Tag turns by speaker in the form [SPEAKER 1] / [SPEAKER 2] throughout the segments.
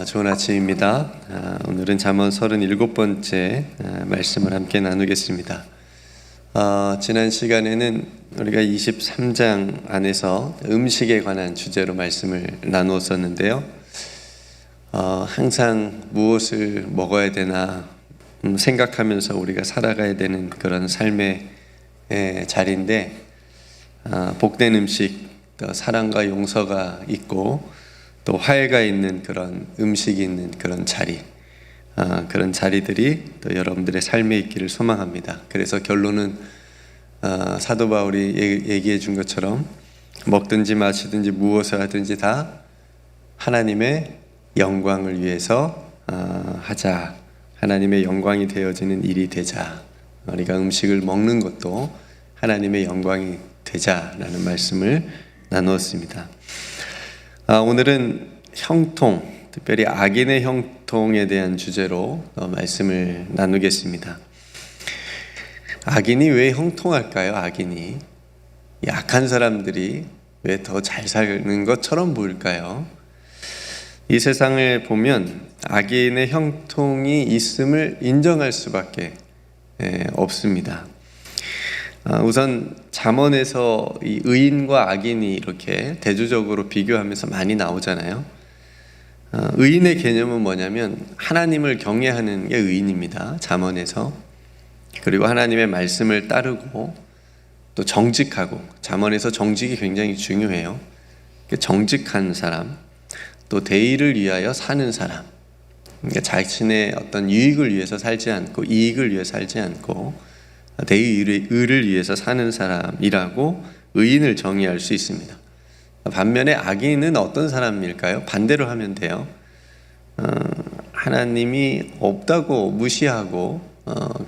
[SPEAKER 1] 좋은 아침입니다. 오늘은 잠언 37번째 말씀을 함께 나누겠습니다. 지난 시간에는 우리가 23장 안에서 음식에 관한 주제로 말씀을 나누었었는데요. 항상 무엇을 먹어야 되나 생각하면서 우리가 살아가야 되는 그런 삶의 자리인데, 복된 음식, 또 사랑과 용서가 있고 또 화해가 있는 그런 음식이 있는 그런 자리, 그런 자리들이 또 여러분들의 삶에 있기를 소망합니다. 그래서 결론은 사도 바울이 얘기해 준 것처럼 먹든지 마시든지 무엇을 하든지 다 하나님의 영광을 위해서 하자. 하나님의 영광이 되어지는 일이 되자. 우리가 음식을 먹는 것도 하나님의 영광이 되자라는 말씀을 나누었습니다. 오늘은 형통, 특별히 악인의 형통에 대한 주제로 말씀을 나누겠습니다. 악인이 왜 형통할까요? 악인이 약한 사람들이 왜 더 잘 사는 것처럼 보일까요? 이 세상을 보면 악인의 형통이 있음을 인정할 수밖에 없습니다. 우선 잠언에서 이 의인과 악인이 이렇게 대조적으로 비교하면서 많이 나오잖아요. 의인의 개념은 뭐냐면 하나님을 경외하는 게 의인입니다. 잠언에서. 그리고 하나님의 말씀을 따르고 또 정직하고, 잠언에서 정직이 굉장히 중요해요. 정직한 사람, 또 대의를 위하여 사는 사람, 그러니까 자신의 어떤 유익을 위해서 살지 않고 이익을 위해 살지 않고 대의를 위해서 사는 사람이라고 의인을 정의할 수 있습니다. 반면에 악인은 어떤 사람일까요? 반대로 하면 돼요. 하나님이 없다고 무시하고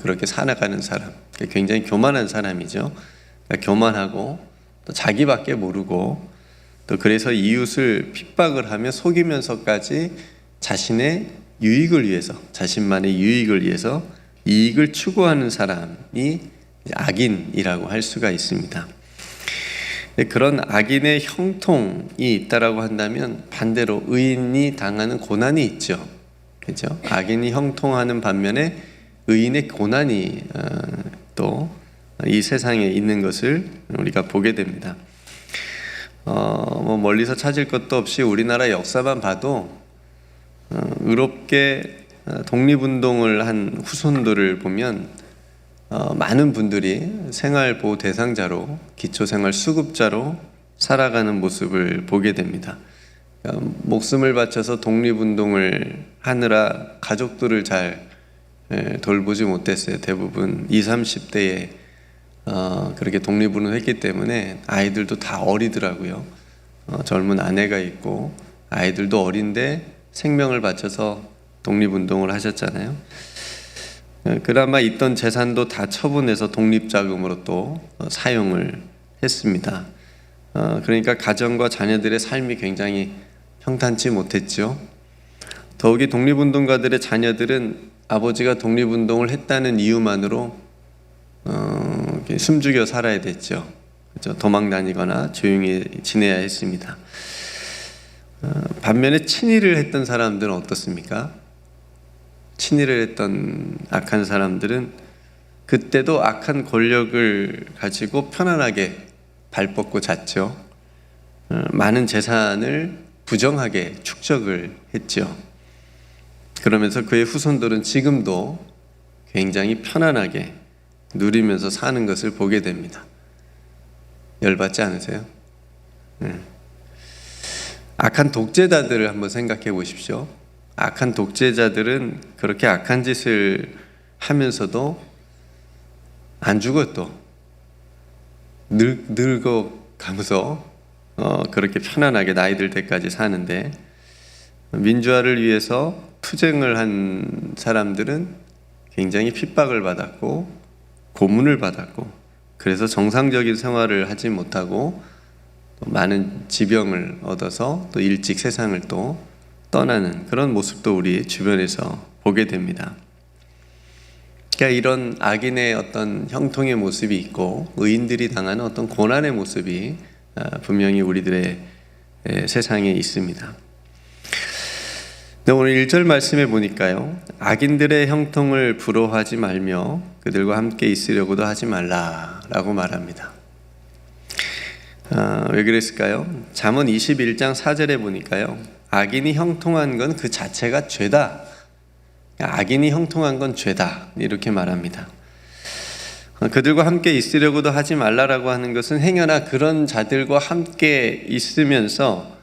[SPEAKER 1] 그렇게 살아가는 사람, 굉장히 교만한 사람이죠. 그러니까 교만하고 또 자기밖에 모르고 또 그래서 이웃을 핍박을 하며 속이면서까지 자신의 유익을 위해서, 자신만의 유익을 위해서 이익을 추구하는 사람이 악인이라고 할 수가 있습니다. 그런 악인의 형통이 있다라고 한다면 반대로 의인이 당하는 고난이 있죠. 그렇죠? 악인이 형통하는 반면에 의인의 고난이 또 이 세상에 있는 것을 우리가 보게 됩니다. 멀리서 찾을 것도 없이 우리나라 역사만 봐도 의롭게 독립운동을 한 후손들을 보면 많은 분들이 생활보호 대상자로, 기초생활수급자로 살아가는 모습을 보게 됩니다. 목숨을 바쳐서 독립운동을 하느라 가족들을 잘 돌보지 못했어요. 대부분 20, 30대에 그렇게 독립운동을 했기 때문에 아이들도 다 어리더라고요. 젊은 아내가 있고 아이들도 어린데 생명을 바쳐서 독립운동을 하셨잖아요. 그나마 있던 재산도 다 처분해서 독립자금으로 또 사용을 했습니다. 그러니까 가정과 자녀들의 삶이 굉장히 평탄치 못했죠. 더욱이 독립운동가들의 자녀들은 아버지가 독립운동을 했다는 이유만으로 숨죽여 살아야 됐죠. 그렇죠? 도망 다니거나 조용히 지내야 했습니다. 반면에 친일을 했던 사람들은 어떻습니까? 친일을 했던 악한 사람들은 그때도 악한 권력을 가지고 편안하게 발 뻗고 잤죠. 많은 재산을 부정하게 축적을 했죠. 그러면서 그의 후손들은 지금도 굉장히 편안하게 누리면서 사는 것을 보게 됩니다. 열받지 않으세요? 악한 독재자들을 한번 생각해 보십시오. 악한 독재자들은 그렇게 악한 짓을 하면서도 안 죽어, 또 늙어가면서 그렇게 편안하게 나이 들 때까지 사는데, 민주화를 위해서 투쟁을 한 사람들은 굉장히 핍박을 받았고 고문을 받았고, 그래서 정상적인 생활을 하지 못하고 또 많은 지병을 얻어서 또 일찍 세상을 또 떠나는 그런 모습도 우리 주변에서 보게 됩니다. 그러니까 이런 악인의 어떤 형통의 모습이 있고 의인들이 당하는 어떤 고난의 모습이 분명히 우리들의 세상에 있습니다. 근데 오늘 1절 말씀에 보니까요, 악인들의 형통을 부러워하지 말며 그들과 함께 있으려고도 하지 말라라고 말합니다. 왜 그랬을까요? 잠언 21장 4절에 보니까요, 악인이 형통한 건 그 자체가 죄다. 악인이 형통한 건 죄다, 이렇게 말합니다. 그들과 함께 있으려고도 하지 말라라고 하는 것은 행여나 그런 자들과 함께 있으면서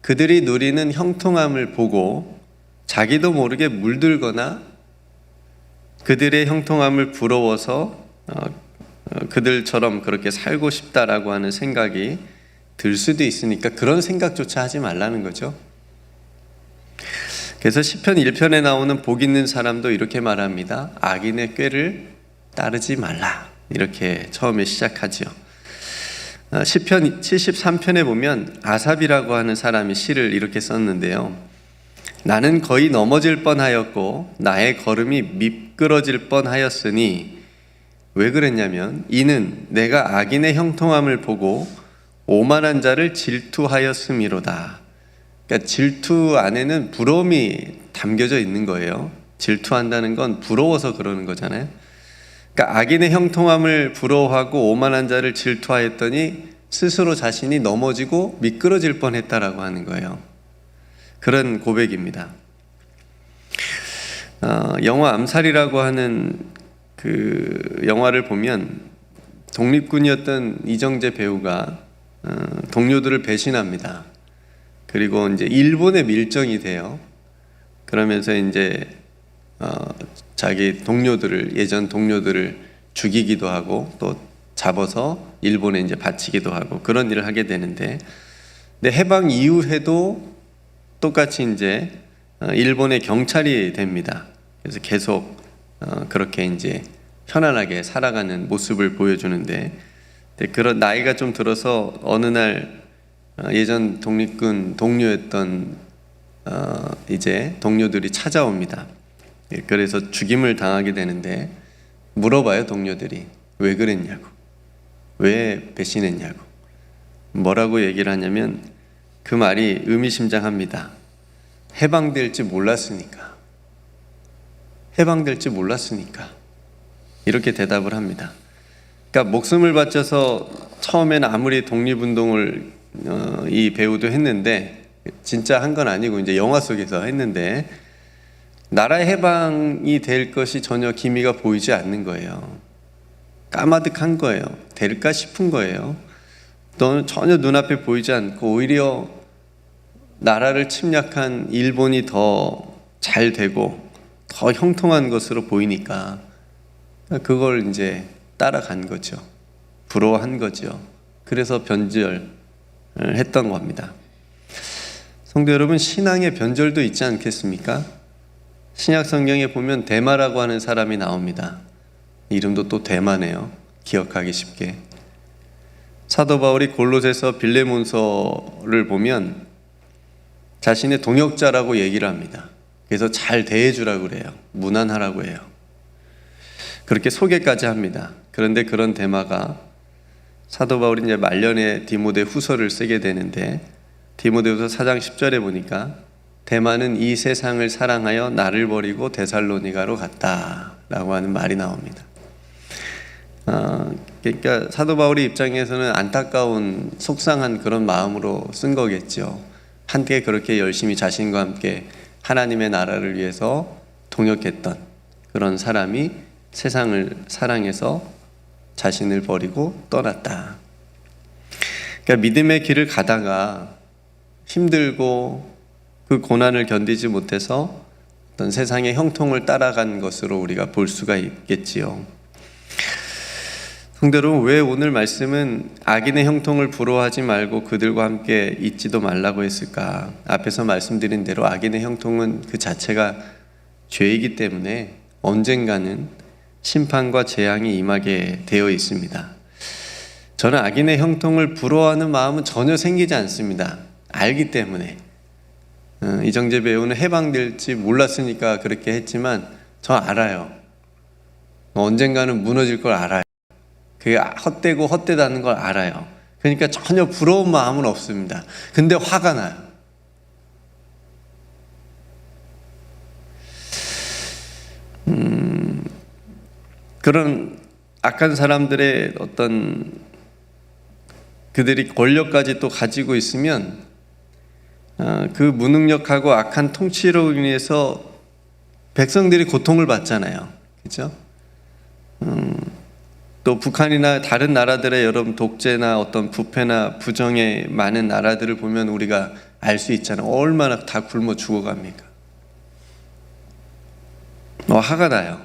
[SPEAKER 1] 그들이 누리는 형통함을 보고 자기도 모르게 물들거나 그들의 형통함을 부러워서 그들처럼 그렇게 살고 싶다라고 하는 생각이 들 수도 있으니까 그런 생각조차 하지 말라는 거죠. 그래서 시편 1편에 나오는 복 있는 사람도 이렇게 말합니다. 악인의 꾀를 따르지 말라, 이렇게 처음에 시작하죠. 시편 73편에 보면 아삽이라고 하는 사람이 시를 이렇게 썼는데요. 나는 거의 넘어질 뻔하였고 나의 걸음이 미끄러질 뻔하였으니, 왜 그랬냐면 이는 내가 악인의 형통함을 보고 오만한 자를 질투하였음이로다. 그러니까 질투 안에는 부러움이 담겨져 있는 거예요. 질투한다는 건 부러워서 그러는 거잖아요. 그러니까 악인의 형통함을 부러워하고 오만한 자를 질투하였더니 스스로 자신이 넘어지고 미끄러질 뻔했다라고 하는 거예요. 그런 고백입니다. 영화 암살이라고 하는 그 영화를 보면 독립군이었던 이정재 배우가 동료들을 배신합니다. 그리고 이제 일본에 밀정이 돼요. 그러면서 이제 자기 동료들을, 예전 동료들을 죽이기도 하고 또 잡아서 일본에 이제 바치기도 하고 그런 일을 하게 되는데, 근데 해방 이후에도 똑같이 이제 일본의 경찰이 됩니다. 그래서 계속 그렇게 이제 편안하게 살아가는 모습을 보여주는데, 그런 나이가 좀 들어서 어느 날 예전 독립군 동료였던 이제 동료들이 찾아옵니다. 그래서 죽임을 당하게 되는데 물어봐요, 동료들이. 왜 그랬냐고, 왜 배신했냐고. 뭐라고 얘기를 하냐면 그 말이 의미심장합니다. 해방될지 몰랐으니까. 해방될지 몰랐으니까. 이렇게 대답을 합니다. 그러니까 목숨을 바쳐서 처음에는 아무리 독립운동을 이 배우도 했는데, 진짜 한 건 아니고 이제 영화 속에서 했는데 나라의 해방이 될 것이 전혀 기미가 보이지 않는 거예요. 까마득한 거예요. 될까 싶은 거예요. 또 전혀 눈앞에 보이지 않고 오히려 나라를 침략한 일본이 더 잘 되고 더 형통한 것으로 보이니까 그걸 이제 따라간 거죠. 부러워한 거죠. 그래서 변절했던 겁니다. 성도 여러분, 신앙의 변절도 있지 않겠습니까? 신약 성경에 보면 데마라고 하는 사람이 나옵니다. 이름도 또 데마네요. 기억하기 쉽게. 사도 바울이 골로새서 빌레몬서를 보면 자신의 동역자라고 얘기를 합니다. 그래서 잘 대해주라고 그래요. 무난하라고 해요. 그렇게 소개까지 합니다. 그런데 그런 데마가 사도 바울이 이제 말년에 디모데 후서를 쓰게 되는데, 디모데후서 4장 10절에 보니까 데마는 이 세상을 사랑하여 나를 버리고 데살로니가로 갔다라고 하는 말이 나옵니다. 그러니까 사도 바울의 입장에서는 안타까운, 속상한 그런 마음으로 쓴 거겠죠. 한때 그렇게 열심히 자신과 함께 하나님의 나라를 위해서 동역했던 그런 사람이 세상을 사랑해서 자신을 버리고 떠났다. 그러니까 믿음의 길을 가다가 힘들고 그 고난을 견디지 못해서 어떤 세상의 형통을 따라간 것으로 우리가 볼 수가 있겠지요. 성도 여러분, 왜 오늘 말씀은 악인의 형통을 부러워하지 말고 그들과 함께 있지도 말라고 했을까? 앞에서 말씀드린 대로 악인의 형통은 그 자체가 죄이기 때문에 언젠가는 심판과 재앙이 임하게 되어 있습니다. 저는 악인의 형통을 부러워하는 마음은 전혀 생기지 않습니다. 알기 때문에. 이정재 배우는 해방될지 몰랐으니까 그렇게 했지만 저 알아요. 언젠가는 무너질 걸 알아요. 그게 헛되고 헛되다는 걸 알아요. 그러니까 전혀 부러운 마음은 없습니다. 근데 화가 나요. 그런 악한 사람들의 어떤 그들이 권력까지 또 가지고 있으면 그 무능력하고 악한 통치로 인해서 백성들이 고통을 받잖아요. 그렇죠? 또 북한이나 다른 나라들의 여러분 독재나 어떤 부패나 부정의 많은 나라들을 보면 우리가 알 수 있잖아요. 얼마나 다 굶어 죽어갑니까? 화가 나요.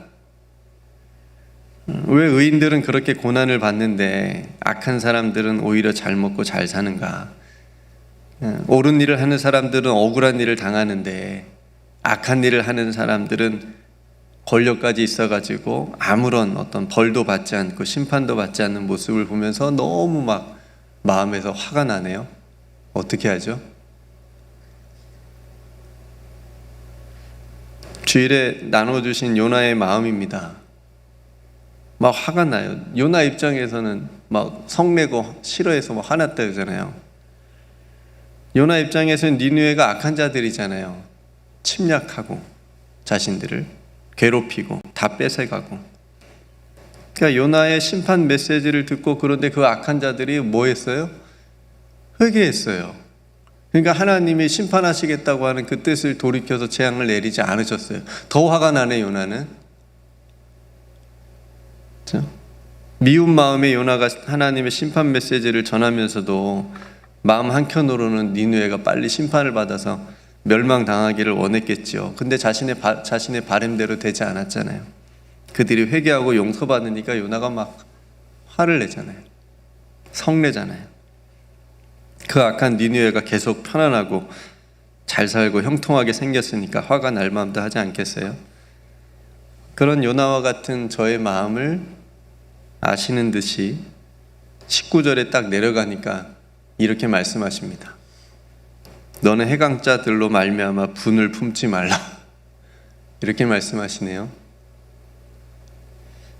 [SPEAKER 1] 왜 의인들은 그렇게 고난을 받는데 악한 사람들은 오히려 잘 먹고 잘 사는가? 옳은 일을 하는 사람들은 억울한 일을 당하는데 악한 일을 하는 사람들은 권력까지 있어가지고 아무런 어떤 벌도 받지 않고 심판도 받지 않는 모습을 보면서 너무 막 마음에서 화가 나네요. 어떻게 하죠? 주일에 나눠주신 요나의 마음입니다. 막 화가 나요. 요나 입장에서는 막 성내고 싫어해서 막 화났다 그러잖아요. 요나 입장에서는 니느웨가 악한 자들이잖아요. 침략하고 자신들을 괴롭히고 다 뺏어가고. 그러니까 요나의 심판 메시지를 듣고 그런데 그 악한 자들이 뭐 했어요? 회개했어요. 그러니까 하나님이 심판하시겠다고 하는 그 뜻을 돌이켜서 재앙을 내리지 않으셨어요. 더 화가 나네 요나는. 그렇죠? 미운 마음의 요나가 하나님의 심판 메시지를 전하면서도 마음 한켠으로는 니느웨가 빨리 심판을 받아서 멸망당하기를 원했겠죠. 근데 자신의 바램대로 되지 않았잖아요. 그들이 회개하고 용서받으니까 요나가 막 화를 내잖아요. 성내잖아요. 그 악한 니느웨가 계속 편안하고 잘 살고 형통하게 생겼으니까 화가 날 마음도 하지 않겠어요? 그런 요나와 같은 저의 마음을 아시는 듯이 19절에 딱 내려가니까 이렇게 말씀하십니다. 너는 해강자들로 말미암아 분을 품지 말라. 이렇게 말씀하시네요.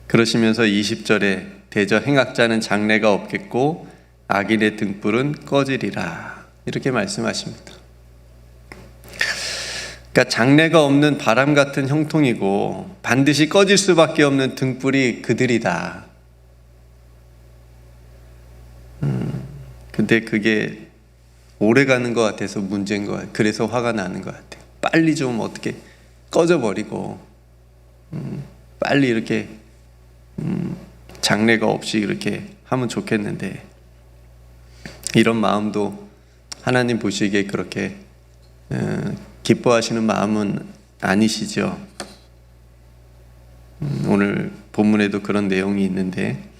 [SPEAKER 1] 그러시면서 20절에 대저 행악자는 장래가 없겠고 악인의 등불은 꺼지리라. 이렇게 말씀하십니다. 그러니까 장래가 없는 바람 같은 형통이고 반드시 꺼질 수밖에 없는 등불이 그들이다. 근데 그게 오래 가는 것 같아서 문제인 것 같아요. 그래서 화가 나는 것 같아요. 빨리 좀 어떻게 꺼져버리고 빨리 이렇게 장래가 없이 이렇게 하면 좋겠는데 이런 마음도 하나님 보시기에 그렇게 기뻐하시는 마음은 아니시죠. 오늘 본문에도 그런 내용이 있는데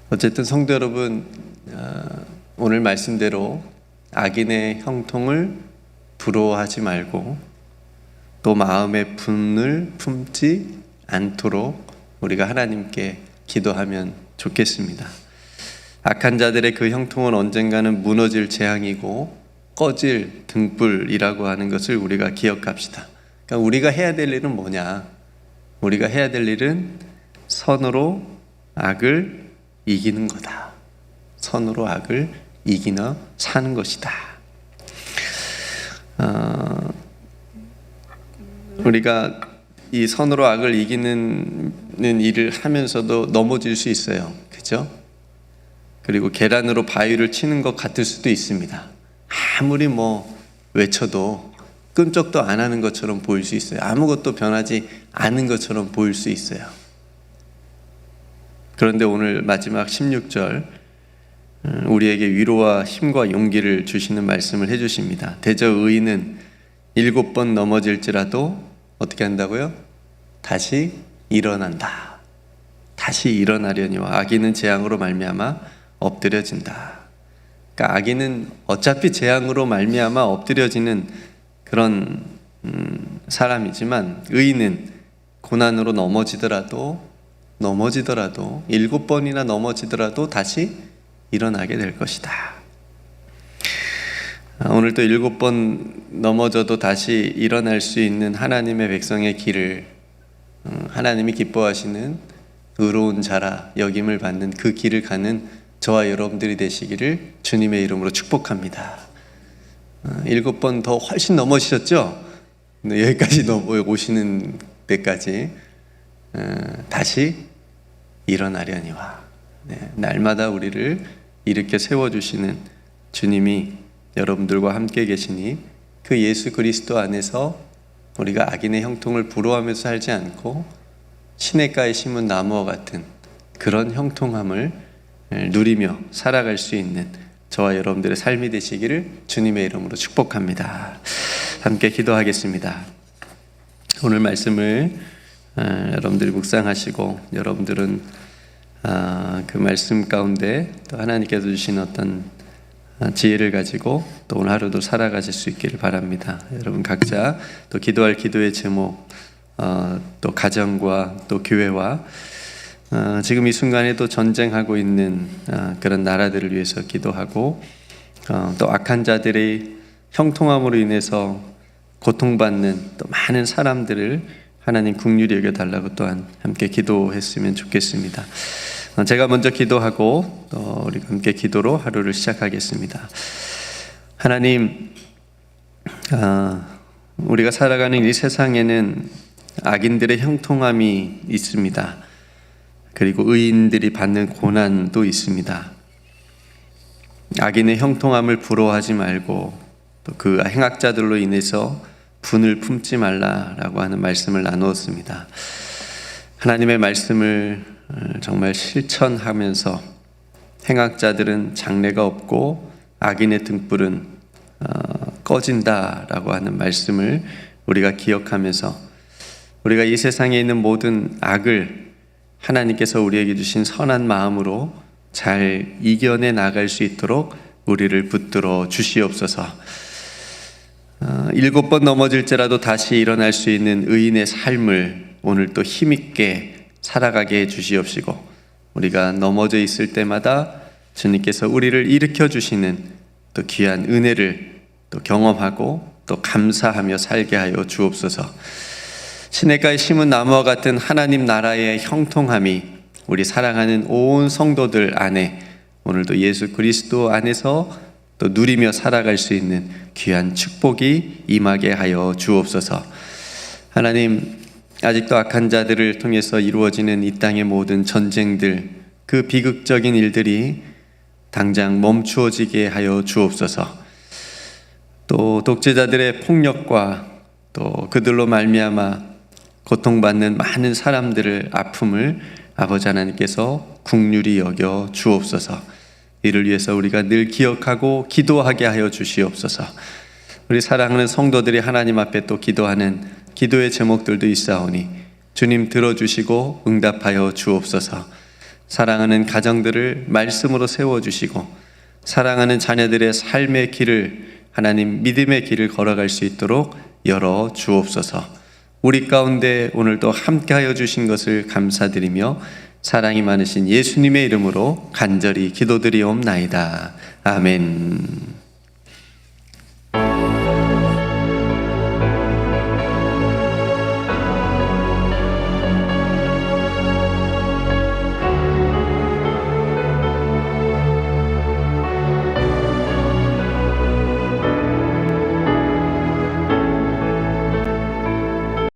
[SPEAKER 1] 어쨌든 성도 여러분, 오늘 말씀대로 악인의 형통을 부러워하지 말고 또 마음의 분을 품지 않도록 우리가 하나님께 기도하면 좋겠습니다. 악한 자들의 그 형통은 언젠가는 무너질 재앙이고 꺼질 등불이라고 하는 것을 우리가 기억합시다. 그러니까 우리가 해야 될 일은 뭐냐? 우리가 해야 될 일은 선으로 악을 이기는 거다. 선으로 악을 이기며 사는 것이다. 우리가 이 선으로 악을 이기는 일을 하면서도 넘어질 수 있어요. 그죠? 그리고 계란으로 바위를 치는 것 같을 수도 있습니다. 아무리 외쳐도 끔찍도 안 하는 것처럼 보일 수 있어요. 아무것도 변하지 않은 것처럼 보일 수 있어요. 그런데 오늘 마지막 16절 우리에게 위로와 힘과 용기를 주시는 말씀을 해주십니다. 대저 의인은 7번 넘어질지라도 어떻게 한다고요? 다시 일어난다. 다시 일어나려니와 악인은 재앙으로 말미암아 엎드려진다. 그러니까 악인은 어차피 재앙으로 말미암아 엎드려지는 그런 사람이지만 의인은 고난으로 넘어지더라도 7번이나 넘어지더라도 다시 일어나게 될 것이다. 오늘 또 7번 넘어져도 다시 일어날 수 있는 하나님의 백성의 길을 하나님이 기뻐하시는 의로운 자라 여김을 받는 그 길을 가는 저와 여러분들이 되시기를 주님의 이름으로 축복합니다. 7번 더 훨씬 넘어지셨죠? 여기까지 오시는 때까지 다시 일어나려니와. 날마다 우리를 일으켜 세워주시는 주님이 여러분들과 함께 계시니 그 예수 그리스도 안에서 우리가 악인의 형통을 부러워하면서 살지 않고 시냇가에 심은 나무와 같은 그런 형통함을 누리며 살아갈 수 있는 저와 여러분들의 삶이 되시기를 주님의 이름으로 축복합니다. 함께 기도하겠습니다. 오늘 말씀을 여러분들이 묵상하시고 여러분들은 그 말씀 가운데 또 하나님께서 주신 어떤 지혜를 가지고 또 오늘 하루도 살아가실 수 있기를 바랍니다. 여러분 각자 또 기도할 기도의 제목, 또 가정과 또 교회와 지금 이 순간에 또 전쟁하고 있는 그런 나라들을 위해서 기도하고 또 악한 자들의 형통함으로 인해서 고통받는 또 많은 사람들을 하나님 긍휼히 여겨달라고 또한 함께 기도했으면 좋겠습니다. 제가 먼저 기도하고 또 우리 함께 기도로 하루를 시작하겠습니다. 하나님, 우리가 살아가는 이 세상에는 악인들의 형통함이 있습니다. 그리고 의인들이 받는 고난도 있습니다. 악인의 형통함을 부러워하지 말고 또 그 행악자들로 인해서 분을 품지 말라라고 하는 말씀을 나누었습니다. 하나님의 말씀을 정말 실천하면서 행악자들은 장래가 없고 악인의 등불은 꺼진다라고 하는 말씀을 우리가 기억하면서 우리가 이 세상에 있는 모든 악을 하나님께서 우리에게 주신 선한 마음으로 잘 이겨내 나갈 수 있도록 우리를 붙들어 주시옵소서. 7번 넘어질지라도 다시 일어날 수 있는 의인의 삶을 오늘 또 힘있게 살아가게 해 주시옵시고 우리가 넘어져 있을 때마다 주님께서 우리를 일으켜 주시는 또 귀한 은혜를 또 경험하고 또 감사하며 살게 하여 주옵소서. 시냇가에 심은 나무와 같은 하나님 나라의 형통함이 우리 사랑하는 온 성도들 안에 오늘도 예수 그리스도 안에서 또 누리며 살아갈 수 있는 귀한 축복이 임하게 하여 주옵소서. 하나님, 아직도 악한 자들을 통해서 이루어지는 이 땅의 모든 전쟁들, 그 비극적인 일들이 당장 멈추어지게 하여 주옵소서. 또 독재자들의 폭력과 또 그들로 말미암아 고통받는 많은 사람들의 아픔을 아버지 하나님께서 긍휼히 여겨 주옵소서. 이를 위해서 우리가 늘 기억하고 기도하게 하여 주시옵소서. 우리 사랑하는 성도들이 하나님 앞에 또 기도하는 기도의 제목들도 있사오니 주님 들어주시고 응답하여 주옵소서. 사랑하는 가정들을 말씀으로 세워주시고 사랑하는 자녀들의 삶의 길을 하나님 믿음의 길을 걸어갈 수 있도록 열어 주옵소서. 우리 가운데 오늘도 함께하여 주신 것을 감사드리며 사랑이 많으신 예수님의 이름으로 간절히 기도드리옵나이다. 아멘.